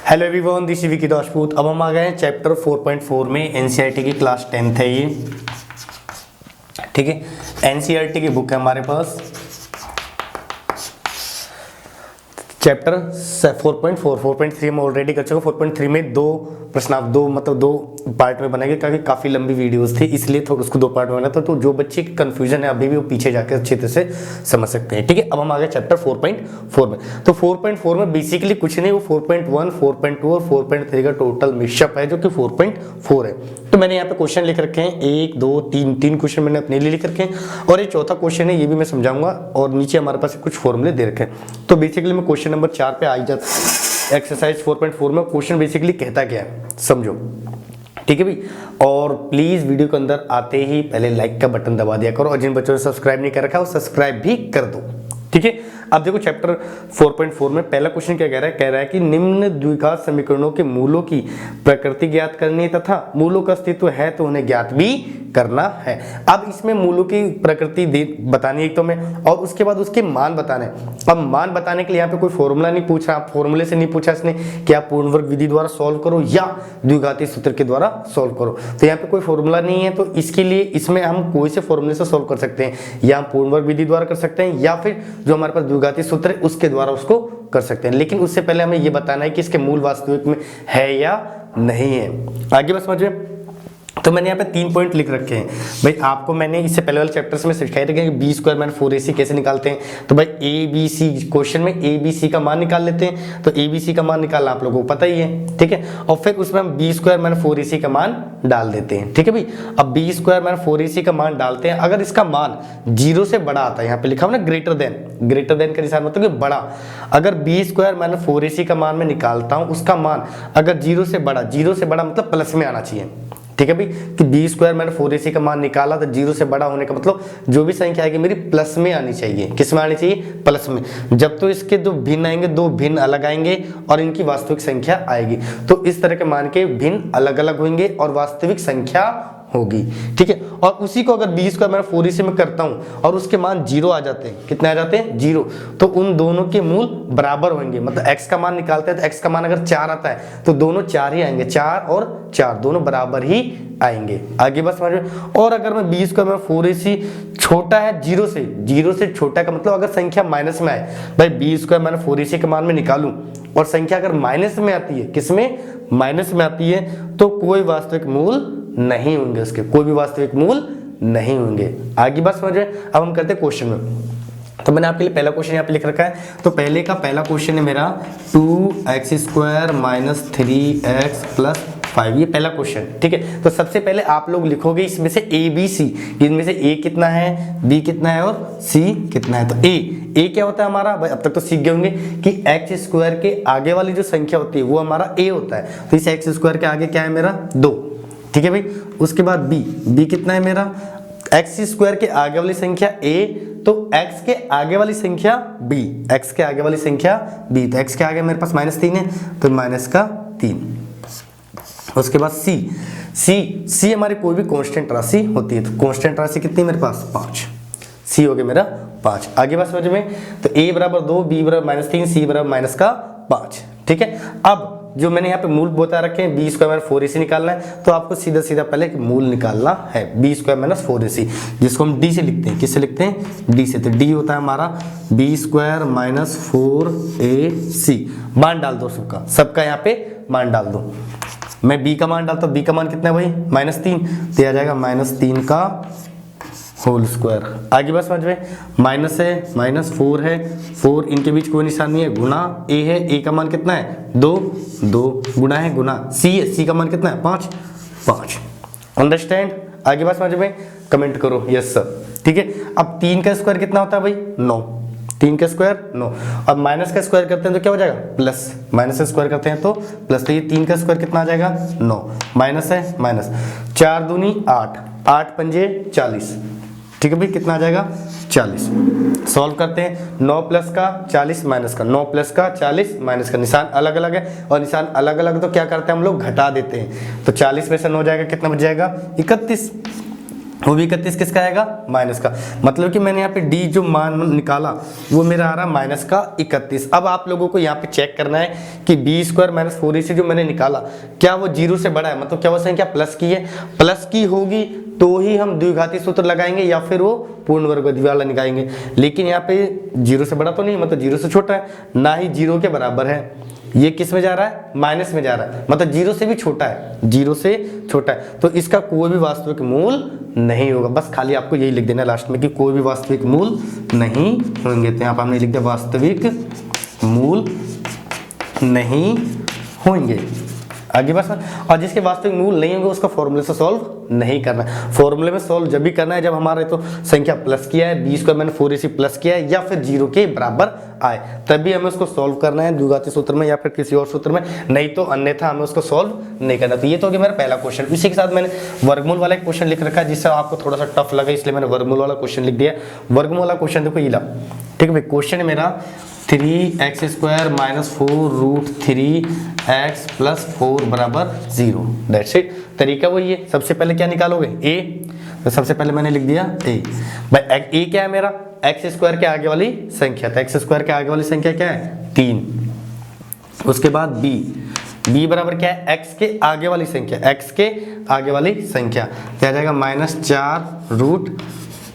Hello everyone, this is Vicky Rajput. अब हम आ गए हैं चैप्टर 4.4 में। एनसीईआरटी की क्लास 10th है ये, ठीक है। एनसीईआरटी की बुक है हमारे पास, चैप्टर 4.4। 4.3 में ऑलरेडी कर चुका। 4.3 में दो पार्ट में बनेंगे, क्योंकि काफ़ी लंबी वीडियोस थी, इसलिए थोड़ा उसको दो पार्ट में बना। तो जो बच्चे की कन्फ्यूजन है अभी भी, वो पीछे जाकर अच्छे तरह से समझ सकते हैं, ठीक है। अब हम आ गए चैप्टर 4.4 में। तो 4.4 में बेसिकली कुछ नहीं, वो 4.1, 4.2 और 4.3 का टोटल मिक्सअप है, जो कि 4.4 है। तो मैंने यहाँ पे क्वेश्चन लिख रखे हैं, 1 2 3 क्वेश्चन मैंने अपने लिए लिख रखे हैं, और ये चौथा क्वेश्चन है, ये भी मैं समझाऊंगा। और नीचे हमारे पास कुछ फॉर्मूले दे रखे हैं। तो बेसिकली मैं क्वेश्चन नंबर 4 पे आ जाता। एक्सरसाइज 4.4 में क्वेश्चन बेसिकली कहता क्या है, समझो, ठीक है भाई। और प्लीज वीडियो के अंदर आते ही पहले लाइक का बटन दबा दिया करो, और जिन बच्चों ने सब्सक्राइब नहीं कर रखा है वो सब्सक्राइब भी कर दो, ठीक है। अब देखो चैप्टर 4.4 में पहला क्वेश्चन क्या कह रहा है कि निम्न द्विघात समीकरणों के मूलों की प्रकृति ज्ञात करनी है तथा मूलों का अस्तित्व है तो उन्हें ज्ञात भी करना है। अब इसमें मूलों की प्रकृति बतानी है तो मैं, और उसके बाद उसके मान बताने। अब मान बताने के लिए यहाँ पे कोई फॉर्मूला नहीं पूछ रहा, फॉर्मूले से नहीं पूछा इसने कि आप पूर्ण वर्ग विधि द्वारा सॉल्व करो या द्विघाती सूत्र के द्वारा सॉल्व करो। तो यहाँ पे कोई फॉर्मूला नहीं है, तो इसके लिए इसमें हम कोई से फॉर्मूले से सॉल्व कर सकते हैं, या हम पूर्ण वर्ग विधि द्वारा कर सकते हैं, या फिर जो हमारे पास द्विघाती सूत्र है उसके द्वारा उसको कर सकते हैं। लेकिन उससे पहले हमें ये बताना है कि इसके मूल वास्तविक में है या नहीं है। आगे बस समझिए। तो मैंने यहाँ पे 3 पॉइंट लिख रखे हैं भाई। आपको मैंने इससे पहले वाले चैप्टर्स में सिखाई रखे हैं कि b² - 4ac कैसे निकालते हैं। तो भाई ABC क्वेश्चन में ABC का मान निकाल लेते हैं। तो ABC का मान निकालना आप लोगों को पता ही है, ठीक है। और फिर उसमें हम b² - 4ac का मान डाल देते हैं, ठीक है भाई। अब b² - 4ac का मान डालते हैं। अगर इसका मान 0 से बड़ा आता है, यहाँ पे लिखा हुआ ना ग्रेटर देन का निशान मतलब कि बड़ा। अगर b² - 4ac का मान मैं निकालता हूँ, उसका मान अगर 0 से बड़ा मतलब प्लस में आना चाहिए, ठीक है भाई। कि b² - 4ac का मान निकाला, तो 0 से बड़ा होने का मतलब जो भी संख्या आएगी मेरी प्लस में आनी चाहिए। किस में आनी चाहिए? प्लस में। जब तो इसके दो भिन्न आएंगे, दो भिन्न अलग आएंगे, और इनकी वास्तविक संख्या आएगी। तो इस तरह के मान के भिन्न अलग अलग होंगे और वास्तविक संख्या होगी, ठीक है। और उसी को अगर b² - 4ac में करता हूं और उसके मान 0 आ जाते हैं, कितने आ जाते हैं? 0। तो उन दोनों के मूल बराबर होंगे, मतलब x का मान निकालते हैं तो x का मान अगर 4 आता है तो दोनों 4 ही आएंगे, 4 और 4 दोनों बराबर ही आएंगे। आगे बस समझ में। और अगर मैं b² - 4ac छोटा है 0 से छोटा का मतलब अगर संख्या माइनस में आए, भाई b² - 4ac का मान में निकालूं और संख्या अगर माइनस में आती है, किसमें? माइनस में आती है, तो कोई वास्तविक मूल नहीं होंगे, उसके कोई भी वास्तविक मूल नहीं होंगे। आगे बात समझे। अब हम करते हैं क्वेश्चन में। तो मैंने आपके लिए पहला क्वेश्चन यहाँ पे लिख रखा है। तो पहले क्वेश्चन है मेरा 2x² - 3x + 5, ये पहला क्वेश्चन, ठीक है। तो सबसे पहले आप लोग लिखोगे इसमें से ABC, इनमें से A कितना है, B कितना है और C कितना है। तो A क्या होता है हमारा, भाई अब तक तो सीख गए होंगे कि x² के आगे वाली जो संख्या होती है वो हमारा A होता है। तो इस x² के आगे क्या है मेरा? 2, ठीक है भाई। उसके बाद B कितना है मेरा? x² के आगे वाली संख्या A, तो x के आगे वाली संख्या B, x के आगे वाली संख्या B। तो x के आगे मेरे पास -3 है, तो -3। उसके बाद C हमारी कोई भी कांस्टेंट राशि होती है। तो कांस्टेंट राशि कितनी है मेरे पास? 5। C हो गया मेरा 5। आगे बात समझ में। तो A = 2, B = -3, C = -5, ठीक है। अब जो मैंने यहाँ पे मूल बता रखे हैं, b² - 4ac निकालना है, तो आपको सीधा पहले मूल निकालना है, b² - 4ac, जिसको हम d से लिखते हैं। किससे लिखते हैं? d से। तो d होता है हमारा b² - 4ac। मान डाल दो सबका यहाँ पे मान डाल दो। मैं b का मान डालता हूँ, b का मान कितना है भाई? -3, तो आ जाएगा -3 का होल स्क्वायर। आगे बस समझ में। माइनस है, -4 है, 4 इनके बीच कोई निशान नहीं है, गुना a है, a का मान कितना है? 2 गुना है, गुना c है, c का मान कितना है? 5। अंडरस्टैंड? आगे बात समझ में। कमेंट करो यस सर, ठीक है। अब 3 का स्क्वायर कितना होता है भाई? 9। 3 का स्क्वायर 9। अब माइनस का स्क्वायर करते हैं तो क्या हो जाएगा? प्लस। माइनस का स्क्वायर करते हैं तो प्लस। तो ये 3 का स्क्वायर कितना आ जाएगा? 9। माइनस है, माइनस। 4 दूनी 8, 8 पंजे 40, ठीक है भाई। कितना आ जाएगा? 40। सॉल्व करते हैं। 9 + का 40 माइनस का, 9 + का 40 माइनस का। निशान अलग अलग है, और निशान अलग अलग तो क्या करते हैं हम लोग? घटा देते हैं। तो 40 में से 9 जाएगा, कितना बच जाएगा? 31। वो भी 31 किसका आएगा, माइनस का। मतलब कि मैंने यहाँ पे डी जो मान निकाला वो मेरा आ रहा माइनस का 31। अब आप लोगों को यहाँ पे चेक करना है कि बी स्क्वायर माइनस 4ac जो मैंने निकाला क्या वो 0 से बड़ा है, मतलब क्या वो संख्या प्लस की है। प्लस की होगी तो ही हम द्विघाती सूत्र लगाएंगे या फिर वो पूर्ण वर्ग वाला निकालेंगे। लेकिन यहाँ पे 0 से बड़ा तो नहीं, मतलब 0 से छोटा है, ना ही 0 के बराबर है। ये किस में जा रहा है, माइनस में जा रहा है, मतलब 0 से भी छोटा है, 0 से छोटा है। तो इसका कोई भी वास्तविक मूल नहीं होगा। बस खाली आपको यही लिख देना है लास्ट में कि कोई भी वास्तविक मूल नहीं होंगे। तो यहाँ पर हमने लिख दिया वास्तविक मूल नहीं होंगे। आगे बस। और जिसके वास्तविक मूल नहीं होंगे उसका फॉर्मूले से सॉल्व नहीं करना है। फॉर्मूले में सॉल्व जब भी करना है जब हमारे तो संख्या प्लस किया है, बी स्क्वायर मैंने 4ac प्लस किया है या फिर 0 के बराबर आए, तभी हमें उसको सॉल्व करना है द्विघाती सूत्र में या फिर किसी और सूत्र में, नहीं तो अन्यथा हमें उसको सॉल्व नहीं करना। तो ये तो हो गया मेरा पहला क्वेश्चन। इसी के साथ मैंने वर्गमूल वाला एक क्वेश्चन लिख रखा है जिससे आपको थोड़ा सा टफ लगा, इसलिए मैंने वर्गमूल वाला क्वेश्चन लिख दिया। वर्गमूल वाला क्वेश्चन देखो ये ला, ठीक है भाई। क्वेश्चन है मेरा 3x² minus 4 root 3x plus 4 बराबर 0। That's it. तरीका वही है। सबसे पहले क्या निकालोगे, a। तो सबसे पहले मैंने लिख दिया a। भाई a क्या है मेरा, x² के आगे वाली संख्या। तो x² के आगे वाली संख्या क्या है, 3। उसके बाद b बराबर क्या है, x के आगे वाली संख्या, x के आगे वाली संख्या क्या आ जाएगा, माइनस 4 रूट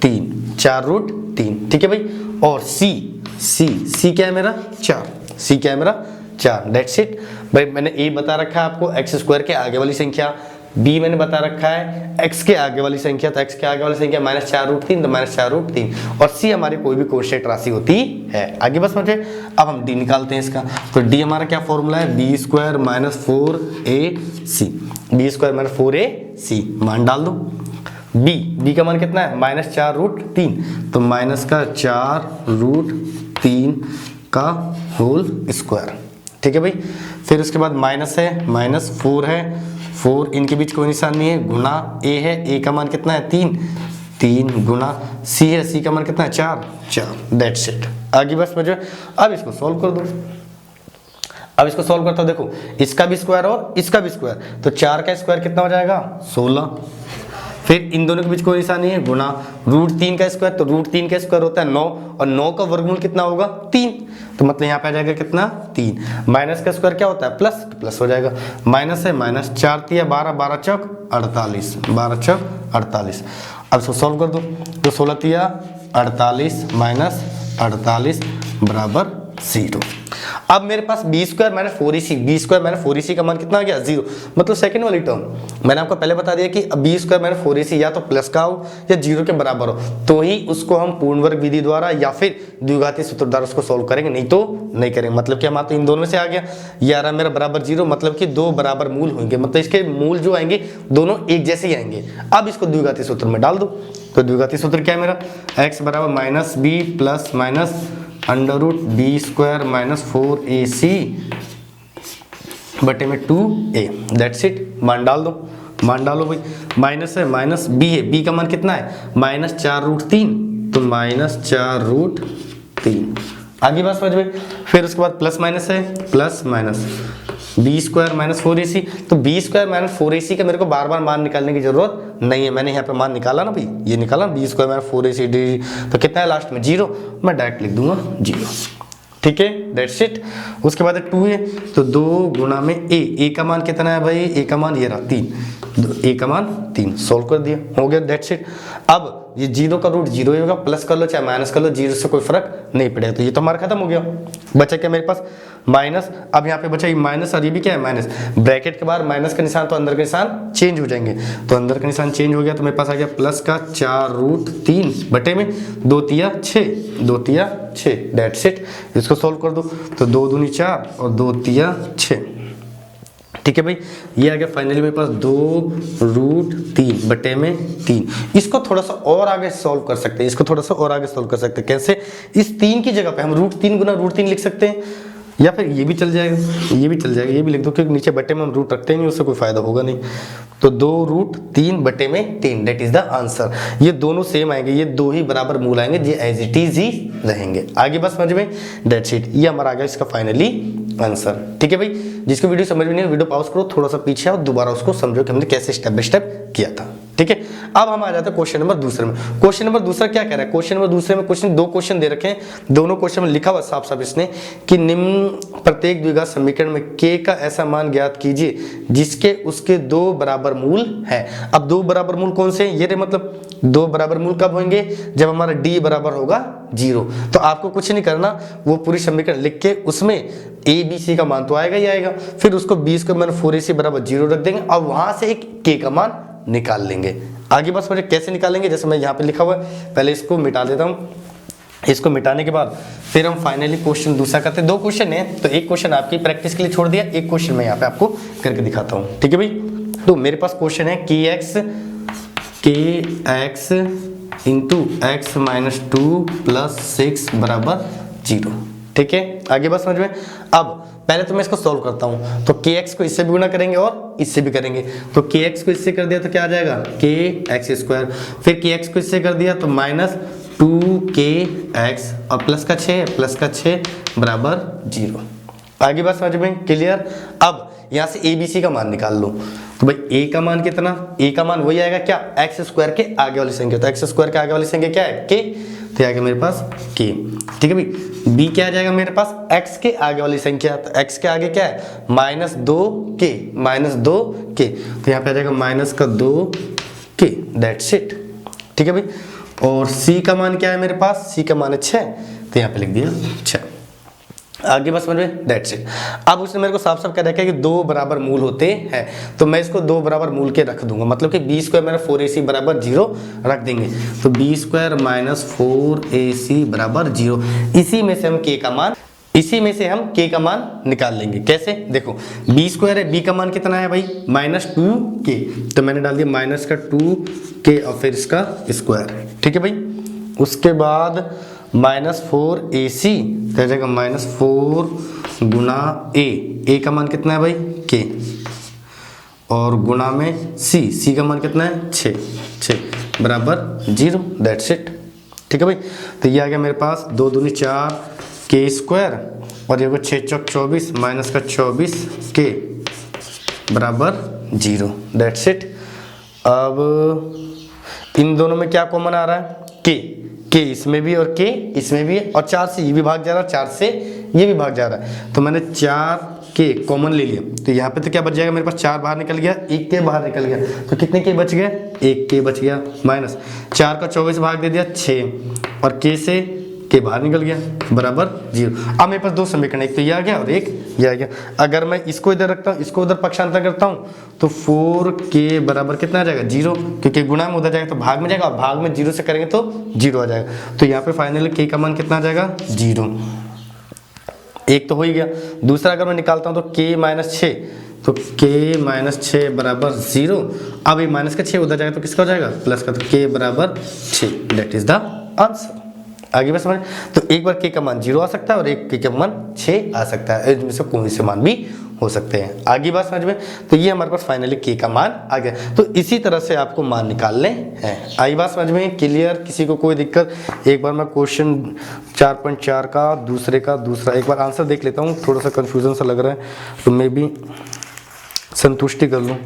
3, 4 रूट 3, ठीक है भाई। और c क्या है मेरा, 4, c क्या है मेरा 4। दैट्स इट भाई। मैंने a बता रखा है आपको x² के आगे वाली संख्या, b मैंने बता रखा है x के आगे वाली संख्या, तो x के आगे वाली संख्या माइनस 4 रूट 3, तो माइनस 4 रूट 3, और c हमारी कोई भी कोष्ठक राशि होती है। आगे बस समझे। अब हम d निकालते हैं इसका। तो d हमारा क्या फॉर्मूला है, b square minus 4ac, b square minus 4ac मान डाल दो। b का मान कितना है, माइनस 4 रूट 3, तो माइनस का 4 रूट 3 का होल स्क्वायर, ठीक है भाई। फिर उसके बाद माइनस है, माइनस 4 है, 4 इनके बीच कोई निशान नहीं है, गुना a है, a का मान कितना है 3 गुना c है, c का मान कितना है 4। That's it. आगे बस समझो। अब इसको सॉल्व कर दो। अब इसको सॉल्व करता हूं, देखो इसका भी स्क्वायर और इसका भी स्क्वायर, तो 4 का स्क्वायर कितना हो जाएगा, 16। फिर इन दोनों के बीच कोई निशान नहीं है, गुना रूट 3 का स्क्वायर, तो रूट 3 का स्क्वायर होता है 9, और 9 का वर्गमूल कितना होगा, 3, तो मतलब यहाँ पे आ जाएगा कितना, 3। माइनस का स्क्वायर क्या होता है, प्लस, तो प्लस हो जाएगा। माइनस है, माइनस 4 तिया 12, 12 चौक 48, 12 चौक 48। अब इसको सॉल्व कर दो, तो 16 तिया 48 माइनस 48 बराबर 0। अब मेरे पास बी स्क्वायर माइनस 4ac का मान कितना आ गया, 0, मतलब सेकंड वाली टर्म। मैंने आपको पहले बता दिया कि बी स्क्वायर माइनस 4ac या तो प्लस का हो या 0 के बराबर हो, तो ही उसको हम पूर्ण वर्ग विधि द्वारा या फिर द्विघाती सूत्र द्वारा उसको सोल्व करेंगे, नहीं तो नहीं करेंगे। मतलब कि हमारा तो इन दोनों में से आ गया, ये आ रहा मेरा बराबर 0, मतलब कि 2 बराबर मूल होंगे, मतलब इसके मूल जो आएंगे दोनों एक जैसे ही आएंगे। अब इसको द्विघाती सूत्र में डाल दो। तो द्विघाती सूत्र क्या है मेरा, x बराबर minus b plus minus under root b square minus 4ac बटे में 2a। That's it. मान डाल दो, मान डालो भाई। माइनस है, माइनस b है, b का मान कितना है, माइनस 4 रूट 3, तो माइनस 4 रूट 3। आगे बात समझ में। फिर उसके बाद प्लस माइनस है, plus minus b square minus 4ac, तो बी स्क्वायर माइनस 4ac का मेरे को बार बार मान निकालने की जरूरत नहीं है। मैंने यहाँ पे मान निकाला ना भाई, ये निकाला बी स्क्वायर माइनस 4ac, तो कितना है लास्ट में 0, मैं डायरेक्ट लिख दूंगा 0, ठीक है। That's it. उसके बाद 2 है, तो 2 गुना में a का मान कितना है भाई, a का मान ये रहा 3, a का मान 3, सोल्व कर दिया, हो गया। That's it. अब ये 0 का रूट 0 ही होगा, प्लस कर लो चाहे माइनस कर लो, 0 से कोई फर्क नहीं पड़ेगा। तो ये तो हमारा खत्म हो गया। बचा क्या मेरे पास, माइनस। अब यहाँ पे बचा ये माइनस और ये भी क्या है माइनस, ब्रैकेट के बाहर माइनस का निशान, तो अंदर का निशान चेंज हो जाएंगे, तो अंदर का निशान चेंज हो गया, तो मेरे पास आ गया प्लस का 4 रूट 3 बटे में 2 तिया 6, 2 तिया 6। That's it. इसको सोल्व कर दो, तो 2 दूनी 4 और 2 तिया 6, ठीक है भाई। ये आ गया फाइनली मेरे पास 2 रूट 3 बटे में 3। इसको थोड़ा सा और आगे सॉल्व कर सकते हैं, इसको थोड़ा सा और आगे सॉल्व कर सकते हैं। कैसे, इस 3 की जगह पे हम रूट 3 गुना रूट 3 लिख सकते हैं, या फिर ये भी चल जाएगा, ये भी चल जाएगा, ये भी लिख दो, क्योंकि नीचे बटे में हम रूट रखते ही नहीं, उससे कोई फायदा होगा नहीं। तो 2 रूट 3 बटे में 3, दैट इज द आंसर। ये दोनों सेम आएंगे, ये 2 ही बराबर मूल आएंगे, ये एज इट इज ही रहेंगे। आगे बस समझ में। That's it. ये हमारा आ गया इसका फाइनली आंसर, ठीक है भाई। जिसको वीडियो समझ में नहीं, वीडियो पॉज करो, थोड़ा सा पीछे आओ, दोबारा उसको समझो कि हमने कैसे स्टेप बाय स्टेप किया था। ठीक है। अब हम आ जाते हैं क्वेश्चन नंबर दूसरे में। क्वेश्चन नंबर दूसरा क्या कह रहा है, क्वेश्चन नंबर दूसरे में क्वेश्चन दो क्वेश्चन दे रखे हैं, दोनों क्वेश्चन में लिखा हुआ साफ साफ इसने कि निम्न प्रत्येक द्विघात समीकरण में k का ऐसा मान ज्ञात कीजिए जिसके उसके दो बराबर मूल है। अब दो बराबर मूल कौन से हैं, ये रे मतलब दो बराबर मूल कब होंगे, जब हमारा d बराबर होगा 0। तो आपको कुछ नहीं करना, वो पूरी समीकरण लिख के उसमें a b c का मान तो आएगा ही आएगा, फिर उसको 20 को मैंने 4ac बराबर 0 रख देंगे और वहां से एक k का मान निकाल लेंगे। आगे बस मुझे कैसे निकालेंगे, जैसे मैं यहाँ पे लिखा हुआ है, पहले इसको मिटा देता हूँ। इसको मिटाने के बाद फिर हम फाइनली क्वेश्चन दूसरा करते हैं। दो क्वेश्चन है तो एक क्वेश्चन आपकी प्रैक्टिस के लिए छोड़ दिया, एक क्वेश्चन मैं यहाँ पे आपको करके दिखाता हूँ, ठीक है भाई। तो मेरे पास क्वेश्चन है kx into x minus 2 plus 6 बराबर 0, ठीक है। आगे बस समझ में। अब पहले तो मैं इसको सॉल्व करता हूं, तो kx को इससे भी गुणा करेंगे और इससे भी करेंगे। तो kx को इससे कर दिया तो क्या आ जाएगा kx स्क्वायर, फिर kx को इससे कर दिया तो माइनस 2kx और प्लस का 6 बराबर 0। आगे बात समझ में क्लियर। अब यहाँ से a b c का मान निकाल लो, तो भाई a का मान कितना, a का मान वही आएगा क्या, x स्क्वायर के आगे वाली संख्या, तो x स्क्वायर के आगे वाली संख्या क्या है k, तो आएगा मेरे पास k, ठीक है भाई। b क्या आ जाएगा मेरे पास x के आगे वाली संख्या, तो x के आगे क्या है -2k, तो यहाँ पे आ जाएगा -2k, दैट्स इट, ठीक है भाई। और c का मान क्या है मेरे पास, c का मान है 6, तो यहाँ पे लिख दिया 6। आगे बस समझ में, दैट्स इट। अब उसने मेरे को साफ साफ कह रखा है कि दो बराबर मूल होते हैं, तो मैं इसको दो बराबर मूल के रख दूंगा, मतलब कि b स्क्वायर मेरा 4ac बराबर 0 रख देंगे, तो b स्क्वायर माइनस 4ac बराबर 0। इसी में से हम k का मान निकाल लेंगे। कैसे, देखो b स्क्वायर है, b का मान कितना है भाई -2k, तो मैंने डाल दिया -2k और फिर इसका स्क्वायर, ठीक है भाई। उसके बाद -4ac तो जाएगा -4 गुना a का मान कितना है भाई k, और गुना में c का मान कितना है 6 बराबर 0, दैट्स इट, ठीक है भाई। तो ये आ गया मेरे पास 2 दूनी 4 k स्क्वायर और ये 6 चौक 24 माइनस का 24k बराबर 0, दैट्स इट। अब इन दोनों में क्या कॉमन आ रहा है k इसमें भी और k इसमें भी, और 4 से ये भी भाग जा रहा है, 4 से ये भी भाग जा रहा है, तो मैंने 4k कॉमन ले लिया, तो यहाँ पे तो क्या बच जाएगा मेरे पास 4 बाहर निकल गया, 1 k बाहर निकल गया, तो कितने k बच गए 1 k बच गया, माइनस 4 का 24 भाग दे दिया 6 और k से k बाहर निकल गया बराबर 0। अब मेरे पास दो समीकरण, एक तो ये आ गया और एक ये आ गया। अगर मैं इसको इधर रखता हूँ, इसको उधर पक्षांतर करता हूँ, तो 4k बराबर कितना आ जाएगा 0, क्योंकि गुणा में उधर जाएगा तो भाग में जाएगा, और भाग में 0 से करेंगे तो 0 आ जाएगा, तो यहाँ पे फाइनली k का मान कितना आ जाएगा 0। एक तो हो ही गया। दूसरा अगर मैं निकालता हूँ तो k माइनस 6, तो k माइनस 6 बराबर 0। अब ये माइनस का 6 उधर जाएगा तो किसका हो जाएगा प्लस का, तो k बराबर 6, दैट इज द आंसर। आगे बस समझ, तो एक बार k का मान 0 आ सकता है और एक k का मान 6 आ सकता है, इनमें से कोई से मान भी हो सकते हैं। आगे बात समझ में, तो ये हमारे पास फाइनली k का मान आ गया। तो इसी तरह से आपको मान निकालने हैं। आई बात समझ में क्लियर, किसी को कोई दिक्कत। एक बार मैं क्वेश्चन 4.4 का दूसरा एक बार आंसर देख लेता हूँ, थोड़ा सा कन्फ्यूजन सा लग रहा है, तो मैं भी संतुष्टि कर लूँ,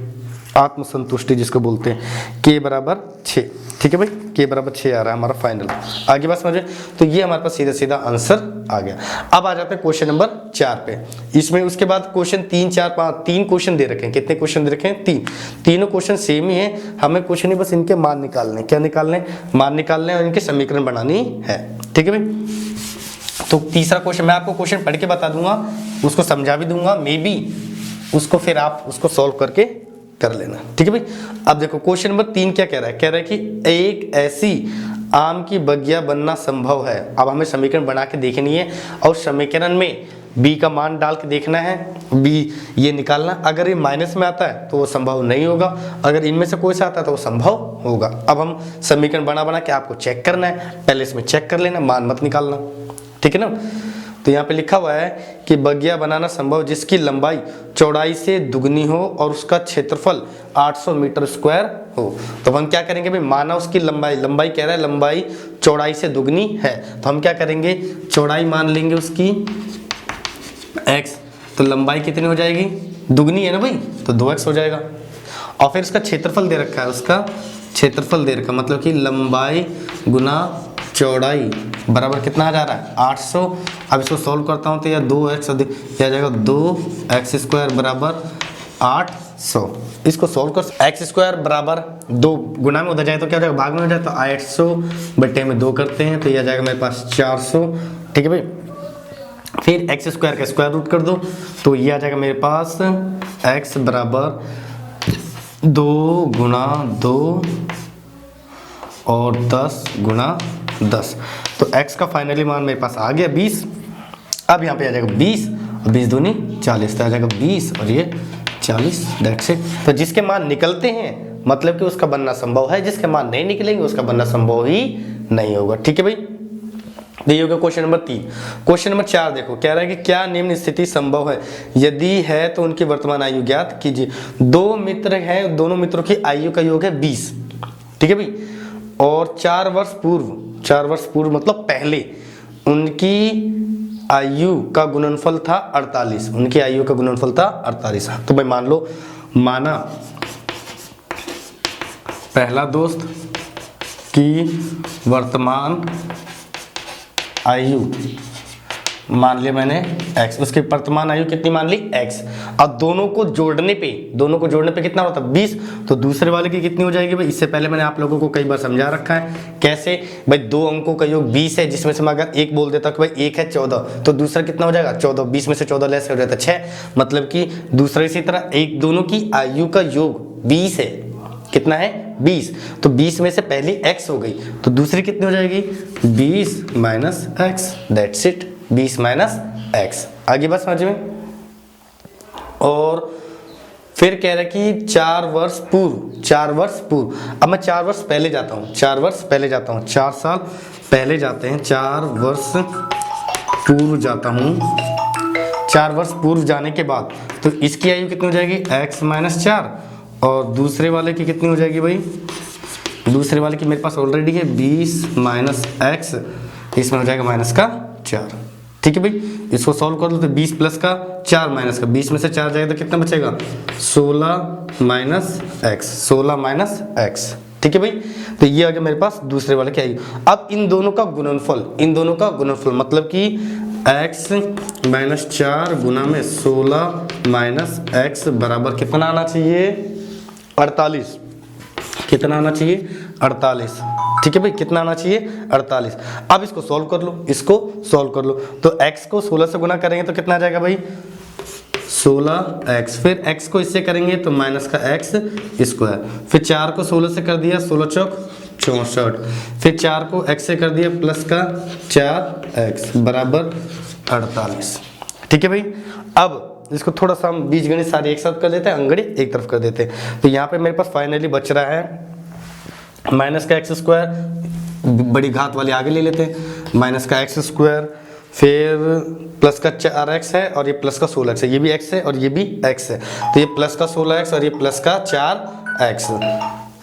आत्मसंतुष्टि जिसको बोलते हैं। k बराबर 6, ठीक है भाई, k बराबर 6 आ रहा है हमारा फाइनल। आगे बात समझे, तो ये हमारे पास सीधा सीधा आंसर आ गया। अब आ जाते हैं क्वेश्चन नंबर 4 पे। इसमें उसके बाद क्वेश्चन 3 4 5 3 क्वेश्चन दे रखे हैं। कितने क्वेश्चन दे रखे हैं 3, तीनों क्वेश्चन सेम ही है। हमें क्वेश्चन नहीं, बस इनके मान निकालने। क्या निकालने, मान निकालने और इनके समीकरण बनानी है, ठीक है भाई। तो तीसरा क्वेश्चन मैं आपको क्वेश्चन पढ़ के बता दूंगा, उसको समझा भी दूंगा, मे बी उसको फिर आप उसको सॉल्व करके कर लेना, ठीक है भाई। अब देखो क्वेश्चन नंबर 3 क्या कह रहा है, कह रहा है कि एक ऐसी आम की बगिया बनना संभव है। अब हमें समीकरण बना के देखनी है और समीकरण में b का मान डाल के देखना है, b ये निकालना। अगर ये माइनस में आता है तो वो संभव नहीं होगा, अगर इनमें से कोई सा आता है तो वो संभव होगा। अब हम समीकरण बना के आपको चेक करना है, पहले इसमें चेक कर लेना, मान मत निकालना, ठीक है ना। तो यहाँ पे लिखा हुआ है कि बगिया बनाना संभव जिसकी लंबाई चौड़ाई से दुगनी हो और उसका क्षेत्रफल 800 मीटर स्क्वायर हो। तो हम क्या करेंगे भाई, माना उसकी लंबाई कह रहा है लंबाई चौड़ाई से दुगनी है, तो हम क्या करेंगे, चौड़ाई मान लेंगे उसकी x, तो लंबाई कितनी हो जाएगी, दुगनी है ना भाई, तो 2x हो जाएगा। और फिर उसका क्षेत्रफल दे रखा है उसका क्षेत्रफल दे रखा, मतलब कि लंबाई गुना चौड़ाई बराबर कितना आ जा रहा है 800। अब इसको सॉल्व करता हूँ तो यह 2x यह आ जाएगा 2x² बराबर 800। इसको सॉल्व कर, x² बराबर 2 गुना में उधर जाए तो क्या हो जाएगा, भाग में हो जाए तो 800 बटे में 2 करते हैं तो यह आ जाएगा मेरे पास 400। ठीक है भाई, फिर x² का स्क्वायर रूट कर दो तो ये आ जाएगा मेरे पास x बराबर 2 गुना 2 और 10 गुना 10। तो x का फाइनली मान मेरे पास आ गया 20। अब यहाँ पे आ जाएगा 20 और 20 दूनी 40, तो आ जाएगा 20 और ये 40, दैट्स इट। तो जिसके मान निकलते हैं मतलब कि उसका बनना संभव है, जिसके मान नहीं निकलेंगे उसका बनना संभव ही नहीं होगा। ठीक है भाई, ये हो गया क्वेश्चन नंबर 3। क्वेश्चन नंबर 4 देखो, कह रहा है कि क्या निम्न स्थिति संभव है, यदि है तो उनकी वर्तमान आयु ज्ञात कीजिए। 2 मित्र हैं, दोनों मित्रों की आयु का योग है 20। ठीक है भाई, और 4 वर्ष पूर्व मतलब पहले उनकी आयु का गुणनफल था 48। उनकी आयु का गुणनफल था 48। तो भाई मान लो, माना पहला दोस्त की वर्तमान आयु मान लिया मैंने x, उसकी वर्तमान आयु कितनी मान ली x। अब दोनों को जोड़ने पे कितना होता है 20, तो दूसरे वाले की कितनी हो जाएगी भाई। इससे पहले मैंने आप लोगों को कई बार समझा रखा है कैसे भाई, 2 अंकों का योग 20 है, जिसमें से मैं अगर एक बोल देता कि भाई 1 है 14, तो दूसरा कितना हो जाएगा 14, 20 में से 14 लेस हो जाता है 6, मतलब कि दूसरा इसी तरह एक दोनों की आयु का योग 20 है, कितना है 20, तो 20 में से पहली x हो गई तो दूसरी कितनी हो जाएगी 20 minus x, that's it, 20 minus x। आगे बस समझ में। और फिर कह रहा है कि 4 वर्ष पूर्व, अब मैं 4 वर्ष पहले जाता हूँ, 4 साल पहले जाते हैं, 4 वर्ष पूर्व जाता हूँ। 4 वर्ष पूर्व जाने के बाद तो इसकी आयु कितनी हो जाएगी x माइनस 4, और दूसरे वाले की कितनी हो जाएगी भाई, दूसरे वाले की मेरे पास ऑलरेडी है 20 माइनस x, इसमें हो जाएगा माइनस का 4। ठीक है भाई, इसको सॉल्व कर लो तो 20 प्लस का 4 माइनस का, 20 में से 4 जाएगा तो कितना बचेगा 16 माइनस x। ठीक है भाई, तो ये आ गया मेरे पास दूसरे वाले की आयु। अब इन दोनों का गुणनफल मतलब कि x माइनस 4 गुना में 16 माइनस x बराबर कितना आना चाहिए 48। कितना आना चाहिए 48। ठीक है भाई, कितना आना चाहिए 48। अब इसको सॉल्व कर लो, तो x को 16 से गुना करेंगे तो कितना आ जाएगा भाई 16x, फिर x को इससे करेंगे तो माइनस का x स्क्वायर, फिर 4 को 16 से कर दिया 16 चौक 64, फिर 4 को x से कर दिया प्लस का 4x बराबर 48। ठीक है भाई, अब इसको थोड़ा सा हम बीजगणित सारे एक साथ कर देते हैं, अंगगणित एक तरफ कर देते हैं। तो यहाँ पे मेरे पास फाइनली बच रहा है माइनस का x स्क्वायर, बड़ी घात वाली आगे ले लेते हैं, माइनस का x स्क्वायर, फिर प्लस का 4x है और ये प्लस का 16x है, ये भी x है और ये भी x है, तो ये प्लस का 16x और ये प्लस का 4x,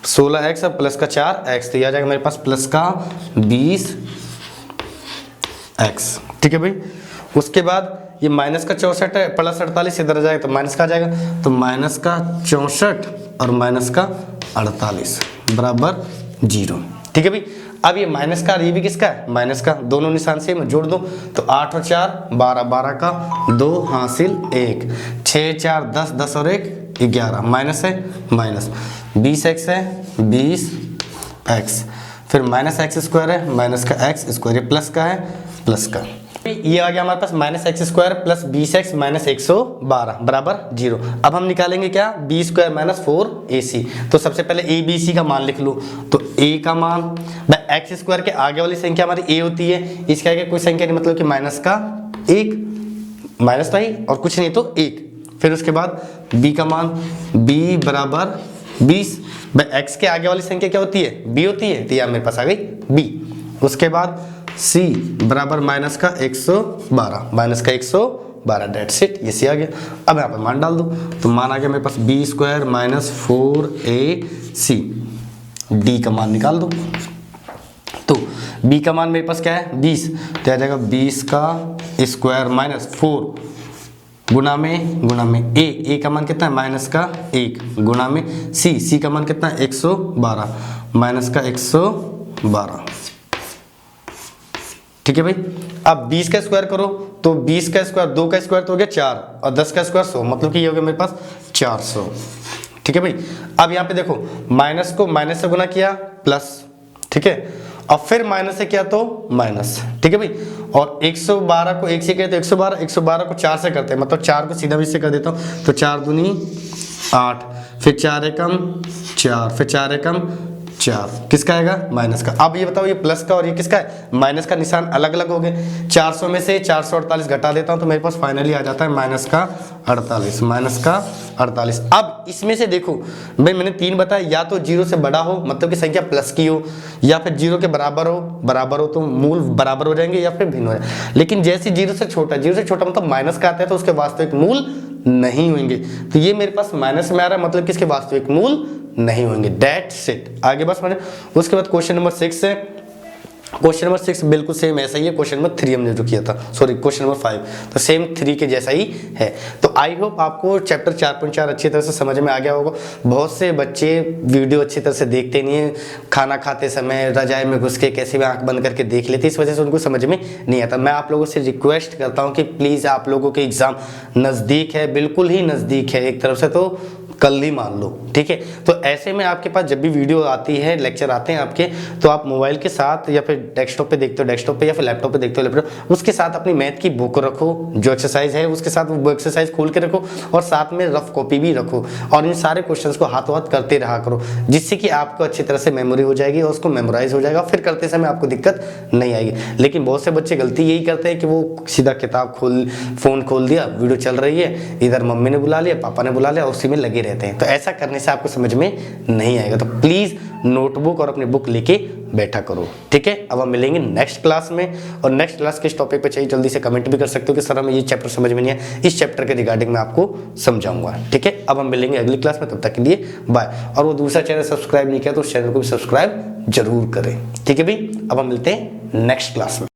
16x और प्लस का 4x, तो ये आ जाएगा मेरे पास प्लस का 20x। ठीक है भाई, उसके बाद ये माइनस का 64 है, प्लस 48 इधर आ जाएगा तो माइनस का आ जाएगा, तो माइनस का 64 और माइनस का 48 बराबर 0। ठीक है भाई, अब ये माइनस का और ये भी किसका है माइनस का, दोनों निशान से जोड़ दो तो 8 और 4 12, 12 का 2 हासिल 1, 6 4 10, 10 और 1 11, माइनस है माइनस 20x है 20x, फिर माइनस x स्क्वायर है माइनस का x स्क्वायर, ये प्लस का है प्लस का, ये आ गया हमारे पास minus x square plus 20x minus 112 बराबर 0। अब हम निकालेंगे क्या b स्क्वायर माइनस 4ac, तो सबसे पहले a b c का मान लिख लो, तो a का मान भाई x स्क्वायर के आगे वाली संख्या हमारी a होती है, इसके आगे कोई संख्या नहीं मतलब कि माइनस का 1, माइनस भाई और कुछ नहीं तो 1, फिर उसके बाद b का मान b बराबर 20, भाई x के आगे वाली संख्या क्या होती है b होती है, तो यहाँ मेरे पास आ गई b। उसके बाद c बराबर माइनस का 112, माइनस का 112, डेट्स इट, ये सी आ गया। अब यहाँ पर मान डाल दो तो मान आ गया मेरे पास b square minus 4ac, d का मान निकाल दो, तो b का मान मेरे पास क्या है 20, तो आ जाएगा 20 का स्क्वायर माइनस 4 गुना में a का मान कितना है माइनस का 1 गुना में c का मान कितना है 112 माइनस का 112, ठीक है भाई। अब 20 का स्क्वायर करो तो 20 का स्क्वायर, 2 का स्क्वायर तो हो गया 4 और 10 का स्क्वायर 100, मतलब कि ये हो गया मेरे पास 400, ठीक है भाई। अब यहाँ पे देखो माइनस को माइनस से गुना किया प्लस, ठीक है, और फिर माइनस से किया तो माइनस, ठीक है भाई। और 112 को 1 से किया तो 112, 112 को 4 से करते हैं, मतलब 4 को सीधा भी से कर देता हूँ तो 4 दूनी 8, फिर 4 एकम 4, फिर 4 एकम 4, किसका आएगा? माइनस का। अब ये बताओ ये प्लस का और ये किसका है? माइनस का निशान अलग अलग हो गए। 400 में से 448 घटा देता हूं तो मेरे पास फाइनली आ जाता है माइनस का 48, माइनस का 48। अब इसमें से देखो भाई मैंने 3 बताया, या तो 0 से बड़ा हो मतलब कि संख्या प्लस की हो, या फिर 0 के बराबर हो तो मूल बराबर हो जाएंगे, या फिर भिन्न हो जाए। लेकिन जैसे 0 से छोटा मतलब माइनस का आता है तो उसके वास्तविक मूल नहीं होंगे। तो ये मेरे पास माइनस में आ रहा है मतलब कि इसके वास्तविक मूल नहीं होंगे। That's it. आगे बस मैंने उसके बाद क्वेश्चन नंबर 6 है। क्वेश्चन नंबर 6 बिल्कुल सेम ऐसा ही है क्वेश्चन नंबर 3 हमने जो किया था, सॉरी क्वेश्चन नंबर 5, तो सेम 3 के जैसा ही है। तो आई होप आपको चैप्टर 4.4 अच्छी तरह से समझ में आ गया होगा। बहुत से बच्चे वीडियो अच्छी तरह से देखते नहीं है, खाना खाते समय रजाई में घुस के कैसे भी आंख बंद करके देख लेते, इस वजह से उनको समझ में नहीं आता। मैं आप लोगों से रिक्वेस्ट करता हूँ कि प्लीज़ आप लोगों के एग्जाम नज़दीक है, बिल्कुल ही नज़दीक है एक तरफ से, तो कल ही मान लो, ठीक है। तो ऐसे में आपके पास जब भी वीडियो आती है, लेक्चर आते हैं आपके, तो आप मोबाइल के साथ या फिर डेस्कटॉप पे देखते हो डेस्कटॉप पे, या फिर लैपटॉप पे देखते हो लैपटॉप, उसके साथ अपनी मैथ की बुक रखो, जो एक्सरसाइज है उसके साथ वो एक्सरसाइज खोल के रखो, और साथ में रफ कॉपी भी रखो, और इन सारे क्वेश्चंस को हाथों हाथ करते रहा करो, जिससे कि आपको अच्छी तरह से मेमोरी हो जाएगी और उसको मेमोराइज हो जाएगा, फिर करते समय आपको दिक्कत नहीं आएगी। लेकिन बहुत से बच्चे गलती यही करते हैं कि वो सीधा किताब खोल, फोन खोल दिया, वीडियो चल रही है, इधर मम्मी ने बुला लिया, पापा ने बुला लिया, उसी में लगे रहते हैं। तो ऐसा करने से आपको समझ में नहीं आएगा। तो प्लीज नोटबुक और अपनी बुक लेके बैठा करो, ठीक है। अब हम मिलेंगे नेक्स्ट क्लास में, और नेक्स्ट क्लास किस टॉपिक पे चाहिए जल्दी से कमेंट भी कर सकते हो कि सर हमें ये चैप्टर समझ में नहीं है, इस चैप्टर के रिगार्डिंग मैं आपको समझाऊंगा, ठीक है। अब हम मिलेंगे अगली क्लास में, तब तक के लिए बाय। और वो दूसरा चैनल सब्सक्राइब नहीं किया तो उस चैनल को भी सब्सक्राइब जरूर करें, ठीक है भाई। अब हम मिलते हैं नेक्स्ट क्लास में।